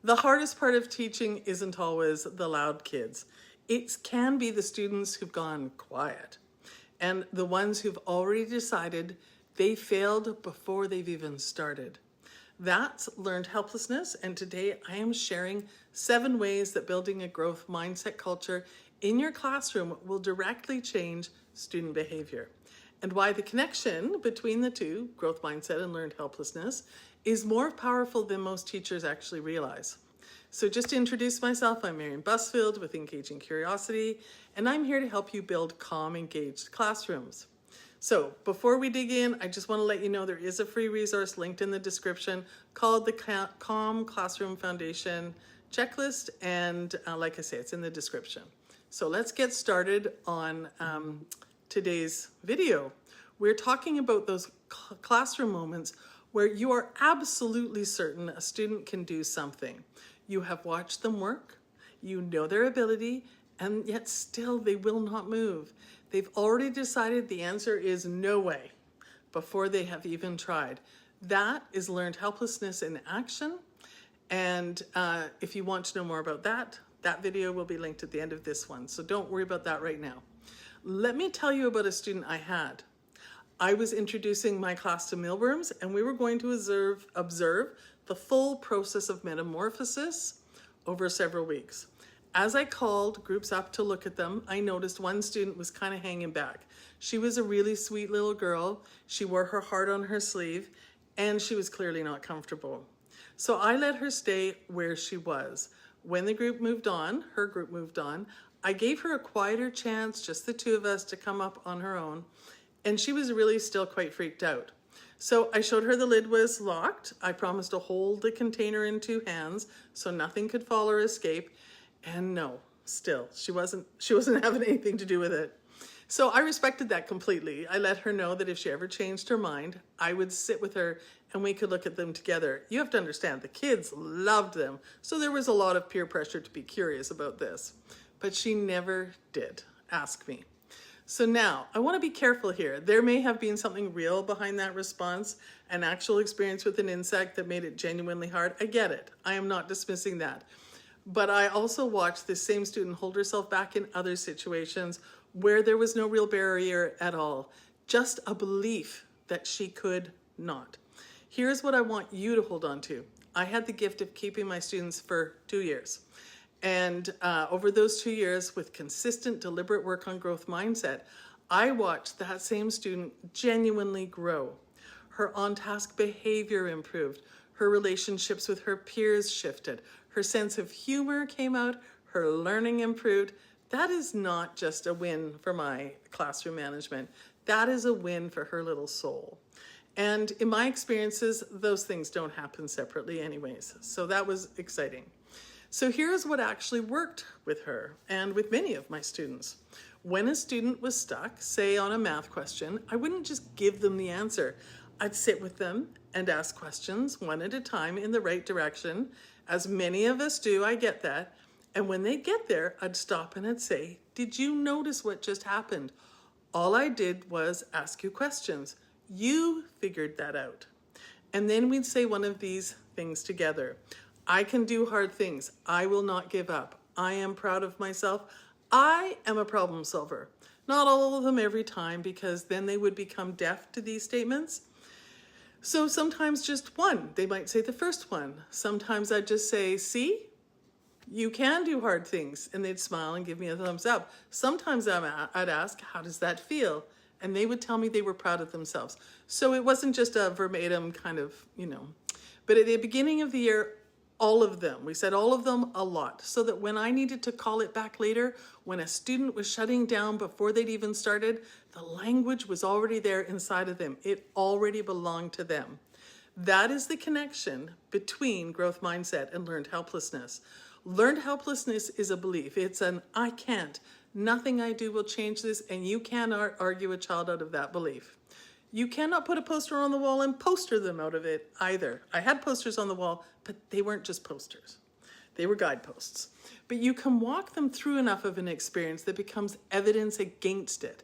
The hardest part of teaching isn't always the loud kids. It can be the students who've gone quiet and the ones who've already decided they failed before they've even started. That's Learned Helplessness, and today I am sharing 7 ways that building a growth mindset culture in your classroom will directly change student behavior, and why the connection between the two, growth mindset and learned helplessness, is more powerful than most teachers actually realize. So just to introduce myself, I'm Marian with Engaging Curiosity, and I'm here to help you build calm, engaged classrooms. So before we dig in, I just want to let you know there is a free resource linked in the description called the Calm Classroom Foundation Checklist, and like I say, it's in the description. So let's get started on today's video. We're talking about those classroom moments where you are absolutely certain a student can do something. You have watched them work, you know their ability, and yet still they will not move. They've already decided the answer is no way before they have even tried. That is learned helplessness in action. And if you want to know more about that, that video will be linked at the end of this one. So don't worry about that right now. Let me tell you about a student I had. I was introducing my class to mealworms, and we were going to observe the full process of metamorphosis over several weeks. As I called groups up to look at them, I noticed one student was kind of hanging back. She was a really sweet little girl. She wore her heart on her sleeve, and she was clearly not comfortable. So I let her stay where she was. When the group moved on, her group moved on, I gave her a quieter chance, just the two of us, to come up on her own, and she was really still quite freaked out. So I showed her the lid was locked. I promised to hold the container in 2 hands so nothing could fall or escape. And no, still, she wasn't having anything to do with it. So I respected that completely. I let her know that if she ever changed her mind, I would sit with her and we could look at them together. You have to understand, the kids loved them. So there was a lot of peer pressure to be curious about this. But she never did ask me. So now, I want to be careful here. There may have been something real behind that response, an actual experience with an insect that made it genuinely hard. I get it. I am not dismissing that. But I also watched this same student hold herself back in other situations where there was no real barrier at all, just a belief that she could not. Here's what I want you to hold on to. I had the gift of keeping my students for 2 years. And over those 2 years, with consistent, deliberate work on growth mindset, I watched that same student genuinely grow. Her on-task behavior improved. Her relationships with her peers shifted. Her sense of humor came out. Her learning improved. That is not just a win for my classroom management. That is a win for her little soul. And in my experiences, those things don't happen separately anyways. So that was exciting. So here's what actually worked with her and with many of my students. When a student was stuck, say on a math question, I wouldn't just give them the answer. I'd sit with them and ask questions one at a time in the right direction. As many of us do, I get that. And when they get there, I'd stop and I'd say, did you notice what just happened? All I did was ask you questions. You figured that out. And then we'd say one of these things together. I can do hard things. I will not give up. I am proud of myself. I am a problem solver. Not all of them every time, because then they would become deaf to these statements. So sometimes just one. They might say the first one. Sometimes I'd just say, see, you can do hard things. And they'd smile and give me a thumbs up. Sometimes I'd ask, how does that feel? And they would tell me they were proud of themselves. So it wasn't just a verbatim kind of, But at the beginning of the year, all of them. We said all of them a lot, so that when I needed to call it back later, when a student was shutting down before they'd even started, the language was already there inside of them. It already belonged to them. That is the connection between growth mindset and learned helplessness. Learned helplessness is a belief. It's an I can't. Nothing I do will change this, and you cannot argue a child out of that belief. You cannot put a poster on the wall and poster them out of it either. I had posters on the wall, but they weren't just posters. They were guideposts. But you can walk them through enough of an experience that becomes evidence against it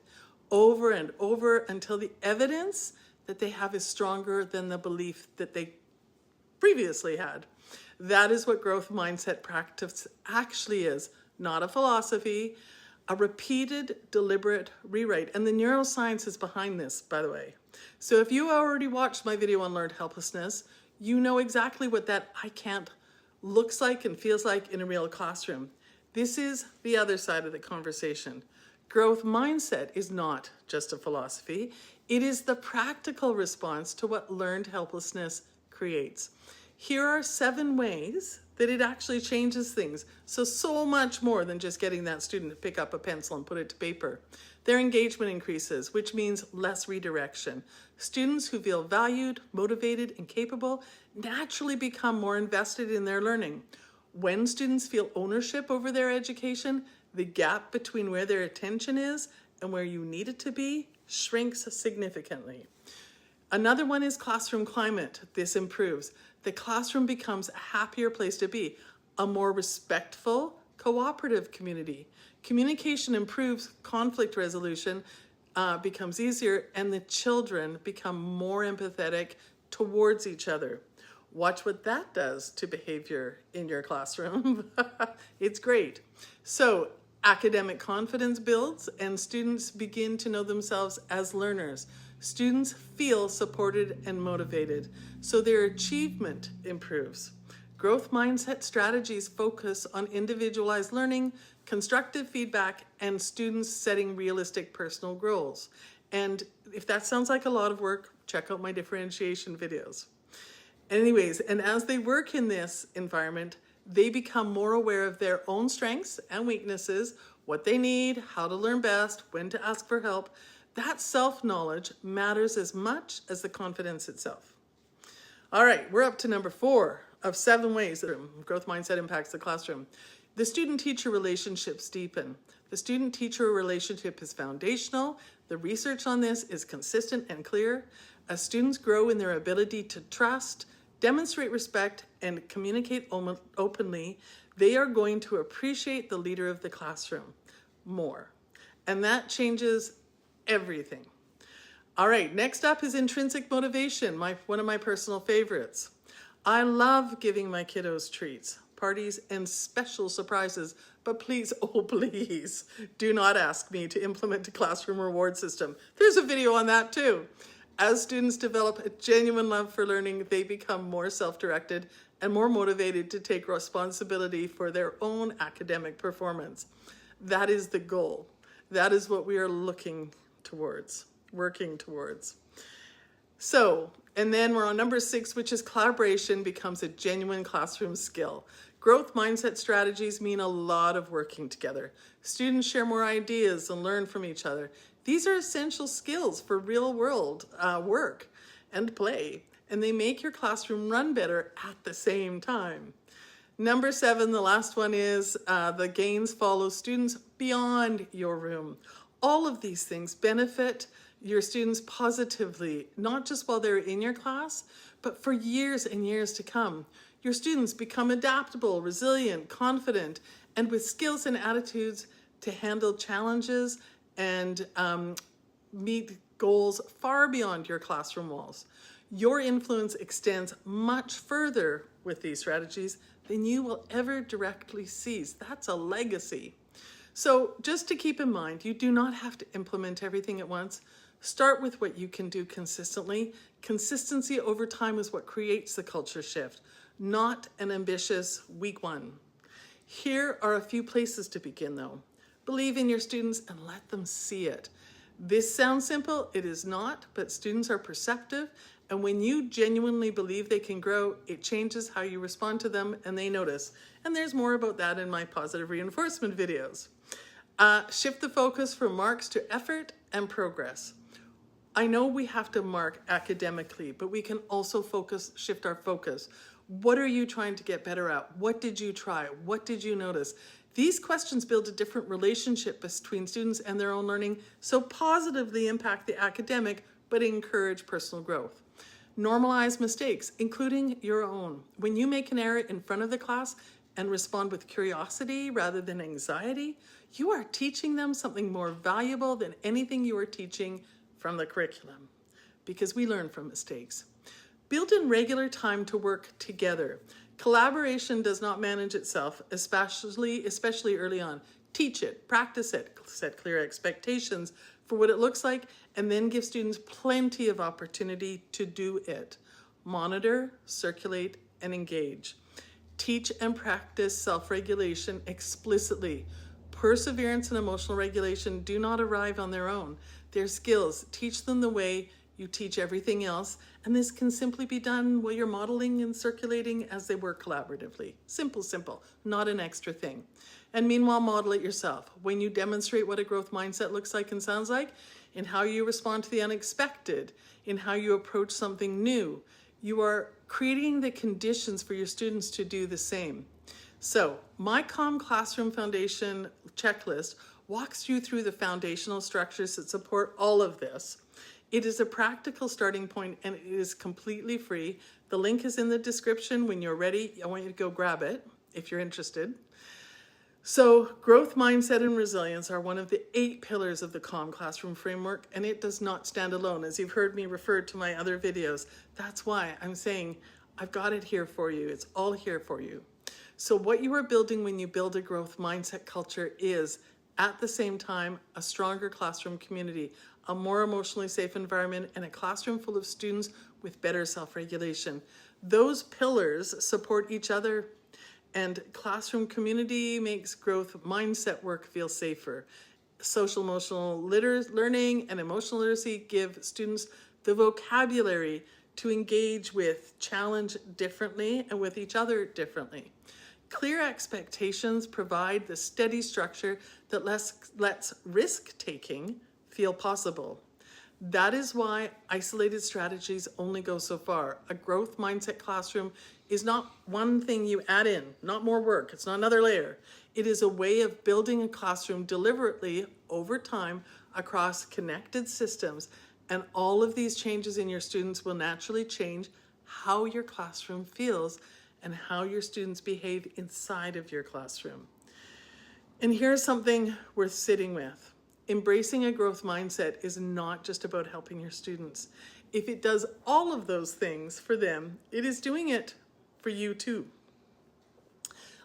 over and over until the evidence that they have is stronger than the belief that they previously had. That is what growth mindset practice actually is. Not a philosophy, a repeated, deliberate rewrite. And the neuroscience is behind this, by the way. So if you already watched my video on learned helplessness, you know exactly what that I can't looks like and feels like in a real classroom. This is the other side of the conversation. Growth mindset is not just a philosophy. It is the practical response to what learned helplessness creates. Here are 7 ways that it actually changes things. So much more than just getting that student to pick up a pencil and put it to paper. Their engagement increases, which means less redirection. Students who feel valued, motivated, and capable naturally become more invested in their learning. When students feel ownership over their education, the gap between where their attention is and where you need it to be shrinks significantly. Another one is classroom climate. This improves. The classroom becomes a happier place to be, a more respectful, cooperative community. Communication improves, conflict resolution becomes easier, and the children become more empathetic towards each other. Watch what that does to behavior in your classroom. It's great. So academic confidence builds and students begin to know themselves as learners. Students feel supported and motivated, so their achievement improves. Growth mindset strategies focus on individualized learning, constructive feedback, and students setting realistic personal goals. And if that sounds like a lot of work, check out my differentiation videos. Anyways, and as they work in this environment, they become more aware of their own strengths and weaknesses, what they need, how to learn best, when to ask for help. That self-knowledge matters as much as the confidence itself. All right, we're up to number 4 of 7 ways that growth mindset impacts the classroom. The student-teacher relationships deepen. The student-teacher relationship is foundational. The research on this is consistent and clear. As students grow in their ability to trust, demonstrate respect, and communicate openly, they are going to appreciate the leader of the classroom more. And that changes everything. All right, next up is intrinsic motivation, one of my personal favorites. I love giving my kiddos treats, parties, and special surprises, but please, oh please, do not ask me to implement a classroom reward system. There's a video on that too. As students develop a genuine love for learning, they become more self-directed and more motivated to take responsibility for their own academic performance. That is the goal. That is what we are looking towards, working towards. So, and then we're on number 6, which is collaboration becomes a genuine classroom skill. Growth mindset strategies mean a lot of working together. Students share more ideas and learn from each other. These are essential skills for real world work and play, and they make your classroom run better at the same time. Number 7, the last one is the gains follow students beyond your room. All of these things benefit your students positively, not just while they're in your class, but for years and years to come. Your students become adaptable, resilient, confident, and with skills and attitudes to handle challenges and meet goals far beyond your classroom walls. Your influence extends much further with these strategies than you will ever directly seize. That's a legacy. So just to keep in mind, you do not have to implement everything at once. Start with what you can do consistently. Consistency over time is what creates the culture shift, not an ambitious week 1. Here are a few places to begin though. Believe in your students and let them see it. This sounds simple, it is not, but students are perceptive, and when you genuinely believe they can grow, it changes how you respond to them and they notice. And there's more about that in my positive reinforcement videos. Shift the focus from marks to effort and progress. I know we have to mark academically, but we can also shift our focus. What are you trying to get better at? What did you try? What did you notice? These questions build a different relationship between students and their own learning, so positively impact the academic, but encourage personal growth. Normalize mistakes, including your own. When you make an error in front of the class and respond with curiosity rather than anxiety, you are teaching them something more valuable than anything you are teaching from the curriculum, because we learn from mistakes. Build in regular time to work together. Collaboration does not manage itself, especially early on. Teach it, practice it, set clear expectations for what it looks like, and then give students plenty of opportunity to do it. Monitor, circulate, and engage. Teach and practice self-regulation explicitly. Perseverance and emotional regulation do not arrive on their own. They're skills. Teach them the way you teach everything else, and this can simply be done while you're modeling and circulating as they work collaboratively. Simple, simple, not an extra thing. And meanwhile, model it yourself. When you demonstrate what a growth mindset looks like and sounds like, in how you respond to the unexpected, in how you approach something new, you are creating the conditions for your students to do the same. So, my Calm Classroom Foundation checklist walks you through the foundational structures that support all of this. It is a practical starting point and it is completely free. The link is in the description. When you're ready, I want you to go grab it if you're interested. So, growth mindset and resilience are one of the 8 pillars of the Calm Classroom framework, and it does not stand alone. As you've heard me refer to my other videos, that's why I'm saying I've got it here for you. It's all here for you. So what you are building when you build a growth mindset culture is, at the same time, a stronger classroom community, a more emotionally safe environment, and a classroom full of students with better self-regulation. Those pillars support each other, and classroom community makes growth mindset work feel safer. Social emotional learning and emotional literacy give students the vocabulary to engage with, challenge differently, and with each other differently. Clear expectations provide the steady structure that lets risk-taking feel possible. That is why isolated strategies only go so far. A growth mindset classroom is not one thing you add in, not more work. It's not another layer. It is a way of building a classroom deliberately over time across connected systems, and all of these changes in your students will naturally change how your classroom feels and how your students behave inside of your classroom. And here's something worth sitting with. Embracing a growth mindset is not just about helping your students. If it does all of those things for them, it is doing it for you too.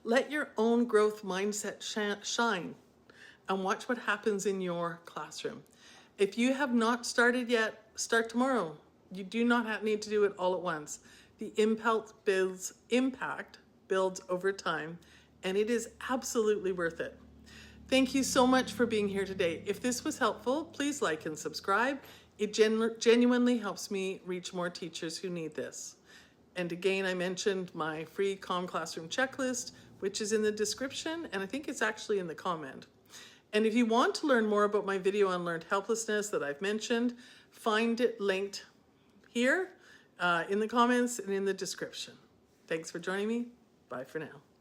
Let your own growth mindset shine and watch what happens in your classroom. If you have not started yet, start tomorrow. You do not need to do it all at once. The impact builds over time, and it is absolutely worth it. Thank you so much for being here today. If this was helpful, please like and subscribe. It genuinely helps me reach more teachers who need this. And again, I mentioned my free Calm Classroom checklist, which is in the description, and I think it's actually in the comment. And if you want to learn more about my video on learned helplessness that I've mentioned, find it linked here in the comments and in the description. Thanks for joining me. Bye for now.